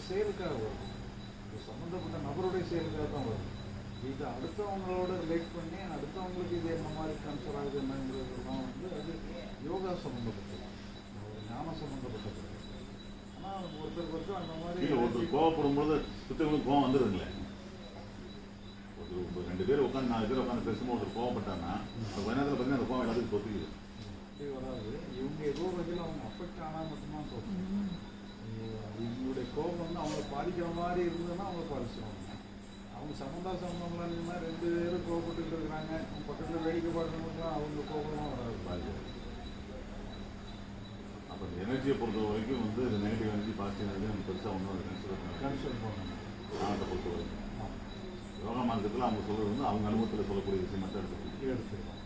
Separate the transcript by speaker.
Speaker 1: செயலுக்காக வரும், இது சம்மந்தப்பட்ட நபருடைய செயலுக்காக தான் வரும். இது அடுத்தவங்களோட ரிலேட் பண்ணி அடுத்தவங்களுக்கு இது என்ன மாதிரி கன்சர் ஆகுது என்னங்கிறதுலாம் அது யோகா சம்மந்தப்பட்டது, ஒரு ஞானம் சம்மந்தப்பட்டது. ஆனால் ஒருத்தருக்கு அந்த மாதிரி
Speaker 2: ஒருத்தர் கோவப்படும்போது சுத்தவங்களுக்கு கோவம் வந்துடுதுங்களே. ஒரு 2 பேர் உட்காந்து 4 பேர் உட்காந்து பேசும்போது ஒருத்தர் கோவப்பட்டாங்கன்னா அந்த பயணத்தில் பார்த்தீங்கன்னா அந்த கோவம் எல்லாத்துக்கும் தொத்திக்குது.
Speaker 1: அப்படி வராது. இவங்க ஏதோ ஒரு வகையில் அவங்க அஃபெக்ட் ஆனால் மட்டும்தான் தோணும். இவங்களுடைய கோபம் அவங்களை பாதிக்கிற மாதிரி இருந்ததுன்னா அவங்கள பாதிச்சிருவாங்க. அவங்க சம்மந்தம்லாம் இல்லைன்னா 2 பேரும் கோபப்பட்டு இருக்கிறாங்க, அவங்க பக்கத்தில் வேடிக்கை பார்க்கணும்னா அவங்க கோபமாக வராது.
Speaker 2: அப்போ இந்த எனர்ஜியை பொறுத்த வரைக்கும் நெகட்டிவ் எனர்ஜி பாசிட்டிவ் எனர்ஜி நம்ம பெருசாக ஒன்றும்
Speaker 1: கன்சிடர் பண்ணணும்.
Speaker 2: ஞானத்தை பொறுத்த வரைக்கும் யோகா மார்க்கத்தில் அவங்க சொல்கிறது அவங்க அனுபவத்தில் சொல்லக்கூடிய விஷயம் மட்டும் எடுத்துக்கணும்.